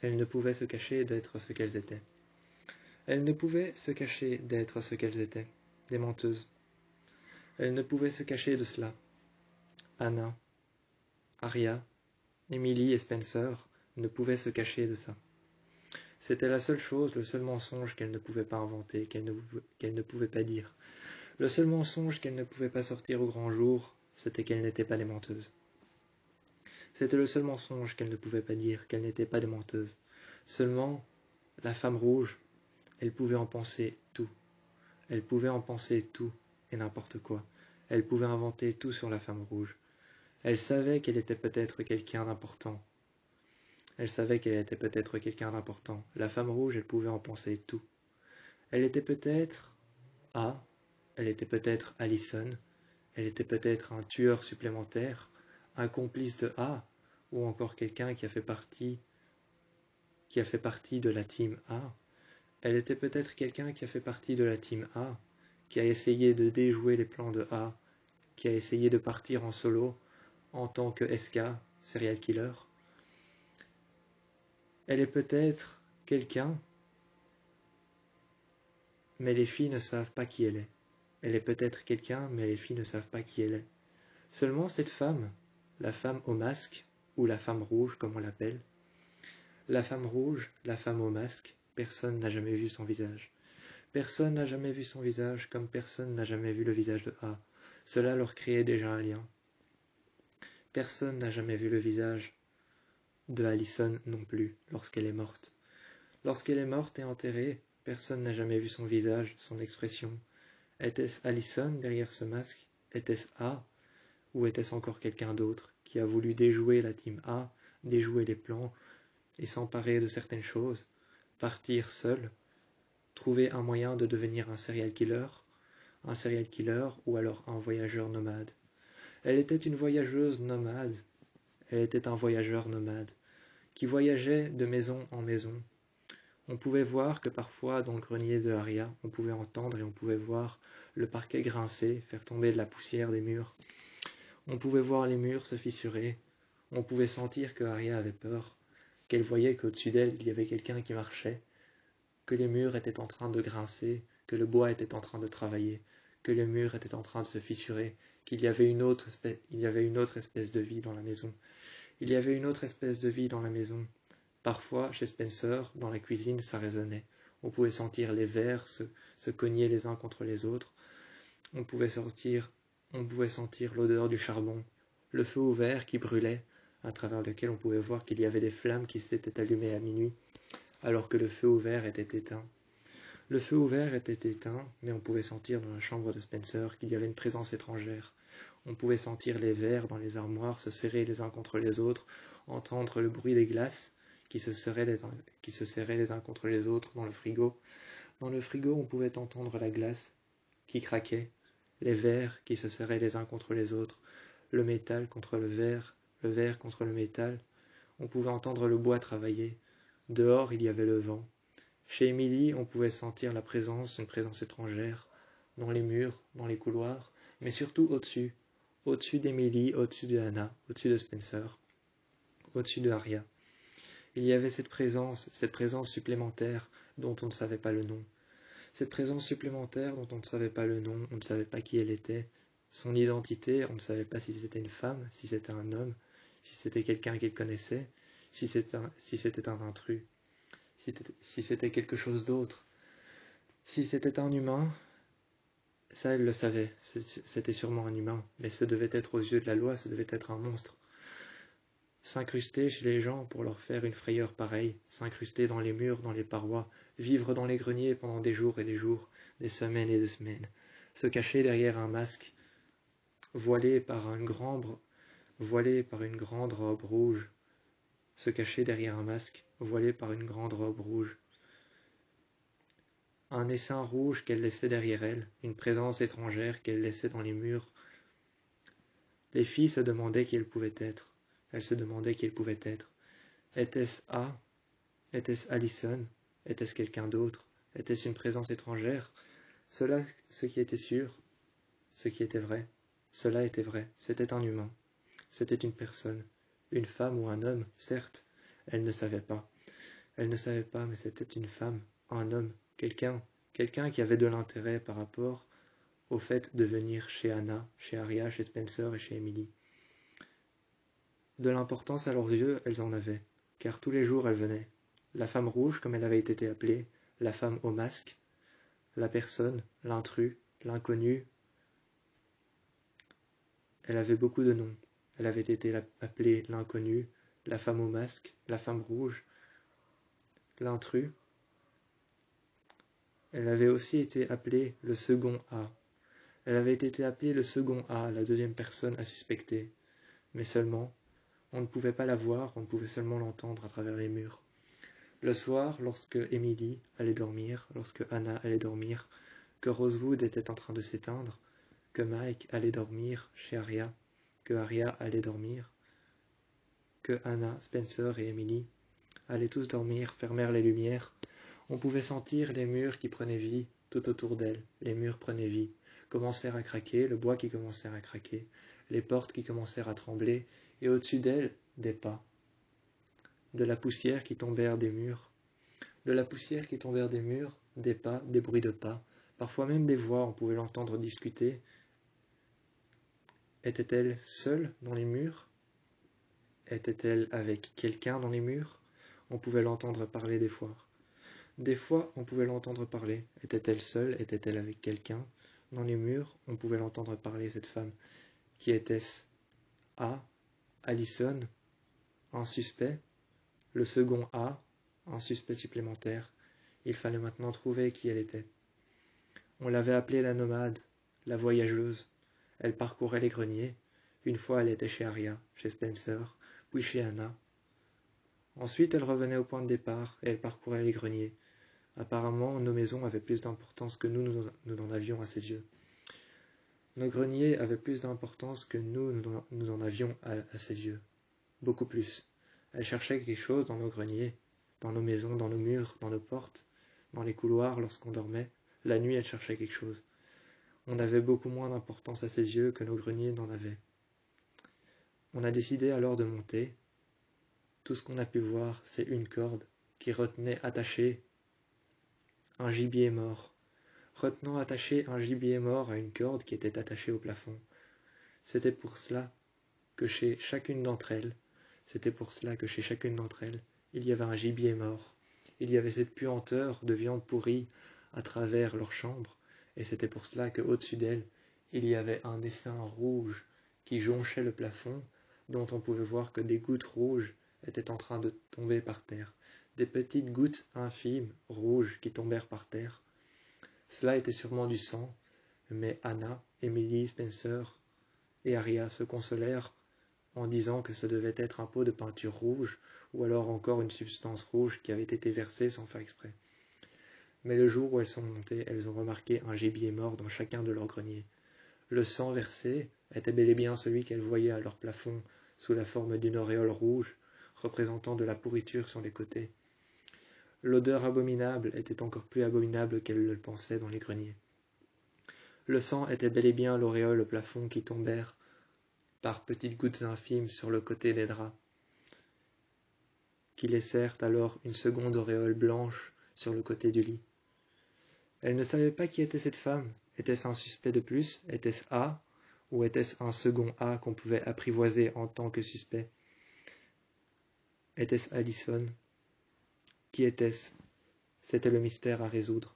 Elles ne pouvaient se cacher d'être ce qu'elles étaient. Elles ne pouvaient se cacher d'être ce qu'elles étaient, des menteuses. Elles ne pouvaient se cacher de cela. Anna, Arya, Emily et Spencer ne pouvaient se cacher de ça. C'était la seule chose, le seul mensonge qu'elles ne pouvaient pas inventer, qu'elles ne pouvaient pas dire. Le seul mensonge qu'elles ne pouvaient pas sortir au grand jour, c'était qu'elles n'étaient pas des menteuses. C'était le seul mensonge qu'elles ne pouvaient pas dire, qu'elles n'étaient pas des menteuses. Seulement, la femme rouge, elle pouvait en penser tout. Elle pouvait en penser tout et n'importe quoi. Elle pouvait inventer tout sur la femme rouge. Elle savait qu'elle était peut-être quelqu'un d'important. Elle savait qu'elle était peut-être quelqu'un d'important. La femme rouge, elle pouvait en penser tout. Elle était peut-être A, elle était peut-être Allison, elle était peut-être un tueur supplémentaire, un complice de A, ou encore quelqu'un qui a fait partie de la team A. Elle était peut-être quelqu'un qui a fait partie de la team A, qui a essayé de déjouer les plans de A, qui a essayé de partir en solo en tant que SK, serial killer. Elle est peut-être quelqu'un, mais les filles ne savent pas qui elle est. Elle est peut-être quelqu'un, mais les filles ne savent pas qui elle est. Seulement cette femme, la femme au masque, ou la femme rouge comme on l'appelle, la femme rouge, la femme au masque, personne n'a jamais vu son visage. Personne n'a jamais vu son visage comme personne n'a jamais vu le visage de A. Cela leur créait déjà un lien. Personne n'a jamais vu le visage de Allison non plus lorsqu'elle est morte. Lorsqu'elle est morte et enterrée, personne n'a jamais vu son visage, son expression. Était-ce Allison derrière ce masque? Était-ce A? Ou était-ce encore quelqu'un d'autre qui a voulu déjouer la team A, déjouer les plans et s'emparer de certaines choses, partir seul, trouver un moyen de devenir un serial killer ou alors un voyageur nomade. Elle était une voyageuse nomade, elle était un voyageur nomade, qui voyageait de maison en maison. On pouvait voir que parfois, dans le grenier de Arya, on pouvait entendre et on pouvait voir le parquet grincer, faire tomber de la poussière des murs. On pouvait voir les murs se fissurer. On pouvait sentir que Arya avait peur, qu'elle voyait qu'au-dessus d'elle, il y avait quelqu'un qui marchait, que les murs étaient en train de grincer, que le bois était en train de travailler, que les murs étaient en train de se fissurer, qu'il y avait une autre espèce de vie dans la maison. Il y avait une autre espèce de vie dans la maison. Parfois, chez Spencer, dans la cuisine, ça résonnait. On pouvait sentir les verres se cogner les uns contre les autres. On pouvait sentir l'odeur du charbon, le feu ouvert qui brûlait, à travers lequel on pouvait voir qu'il y avait des flammes qui s'étaient allumées à minuit, alors que le feu ouvert était éteint. Le feu ouvert était éteint, mais on pouvait sentir dans la chambre de Spencer qu'il y avait une présence étrangère. On pouvait sentir les verres dans les armoires se serrer les uns contre les autres, entendre le bruit des glaces qui se serraient les uns contre les autres dans le frigo. Dans le frigo, on pouvait entendre la glace qui craquait, les verres qui se serraient les uns contre les autres, le métal contre le verre contre le métal. On pouvait entendre le bois travailler. Dehors, il y avait le vent. Chez Emily, on pouvait sentir une présence étrangère, dans les murs, dans les couloirs, mais surtout au-dessus d'Emily, au-dessus de Anna, au-dessus de Spencer, au-dessus de Arya. Il y avait cette présence supplémentaire dont on ne savait pas le nom. Cette présence supplémentaire dont on ne savait pas le nom, on ne savait pas qui elle était, son identité, on ne savait pas si c'était une femme, si c'était un homme, si c'était quelqu'un qu'elle connaissait, si c'était un intrus, si c'était quelque chose d'autre. Si c'était un humain, ça elle le savait, c'était sûrement un humain, mais ce devait être aux yeux de la loi, ce devait être un monstre. S'incruster chez les gens pour leur faire une frayeur pareille, s'incruster dans les murs, dans les parois, vivre dans les greniers pendant des jours et des jours, des semaines et des semaines, se cacher derrière un masque, voilé par une grande robe rouge, se cacher derrière un masque, voilé par une grande robe rouge. Un essaim rouge qu'elle laissait derrière elle, une présence étrangère qu'elle laissait dans les murs. Les filles se demandaient qui elle pouvait être. Elles se demandaient qui elle pouvait être. Était-ce A? Était-ce Allison? Était-ce quelqu'un d'autre? Était-ce une présence étrangère? Ce qui était sûr, ce qui était vrai, cela était vrai, c'était un humain, c'était une personne, une femme ou un homme, certes, elle ne savait pas. Elle ne savait pas, mais c'était une femme, un homme, quelqu'un qui avait de l'intérêt par rapport au fait de venir chez Anna, chez Arya, chez Spencer et chez Emily. De l'importance à leurs yeux, elles en avaient, car tous les jours elles venaient. La femme rouge, comme elle avait été appelée, la femme au masque, la personne, l'intrus, l'inconnu. Elle avait beaucoup de noms. Elle avait été appelée l'inconnu, la femme au masque, la femme rouge, l'intrus. Elle avait aussi été appelée le second A. Elle avait été appelée le second A, la deuxième personne à suspecter. Mais seulement, on ne pouvait pas la voir, on pouvait seulement l'entendre à travers les murs. Le soir, lorsque Emily allait dormir, lorsque Anna allait dormir, que Rosewood était en train de s'éteindre, que Mike allait dormir chez Arya, que Arya allait dormir, que Anna, Spencer et Emily allaient tous dormir, fermèrent les lumières, on pouvait sentir les murs qui prenaient vie tout autour d'elle. Les murs prenaient vie, commencèrent à craquer, le bois qui commençait à craquer, les portes qui commencèrent à trembler, et au-dessus d'elle, des pas. De la poussière qui tombèrent des murs. De la poussière qui tombèrent des murs, des pas, des bruits de pas, parfois même des voix, on pouvait l'entendre discuter. Était-elle seule dans les murs? Était-elle avec quelqu'un dans les murs? On pouvait l'entendre parler des fois. Des fois, on pouvait l'entendre parler. Était-elle seule? Était-elle avec quelqu'un? Dans les murs, on pouvait l'entendre parler, cette femme. Qui était-ce? A. Allison, un suspect. Le second A, un suspect supplémentaire. Il fallait maintenant trouver qui elle était. On l'avait appelée la nomade, la voyageuse. Elle parcourait les greniers. Une fois, elle était chez Arya, chez Spencer, puis chez Anna. Ensuite, elle revenait au point de départ et elle parcourait les greniers. Apparemment, nos maisons avaient plus d'importance que nous n'en avions à ses yeux. Nos greniers avaient plus d'importance que nous en avions à ses yeux. Beaucoup plus. Elle cherchait quelque chose dans nos greniers, dans nos maisons, dans nos murs, dans nos portes, dans les couloirs lorsqu'on dormait. La nuit, elle cherchait quelque chose. On avait beaucoup moins d'importance à ses yeux que nos greniers n'en avaient. On a décidé alors de monter. Tout ce qu'on a pu voir, c'est une corde qui retenait attaché un gibier mort, retenant attaché un gibier mort à une corde qui était attachée au plafond. C'était pour cela que chez chacune d'entre elles, il y avait un gibier mort. Il y avait cette puanteur de viande pourrie à travers leur chambre, et c'était pour cela qu'au-dessus d'elles, il y avait un dessin rouge qui jonchait le plafond, dont on pouvait voir que des gouttes rouges étaient en train de tomber par terre. Des petites gouttes infimes, rouges, qui tombèrent par terre. Cela était sûrement du sang, mais Anna, Emily, Spencer et Arya se consolèrent en disant que ça devait être un pot de peinture rouge, ou alors encore une substance rouge qui avait été versée sans faire exprès. Mais le jour où elles sont montées, elles ont remarqué un gibier mort dans chacun de leurs greniers. Le sang versé était bel et bien celui qu'elles voyaient à leur plafond sous la forme d'une auréole rouge, représentant de la pourriture sur les côtés. L'odeur abominable était encore plus abominable qu'elles le pensaient dans les greniers. Le sang était bel et bien l'auréole au plafond qui tombèrent par petites gouttes infimes sur le côté des draps, qui laissèrent alors une seconde auréole blanche sur le côté du lit. Elle ne savait pas qui était cette femme. Était-ce un suspect de plus? Était-ce A? Ou était-ce un second A qu'on pouvait apprivoiser en tant que suspect? Était-ce Allison? Qui était-ce? C'était le mystère à résoudre.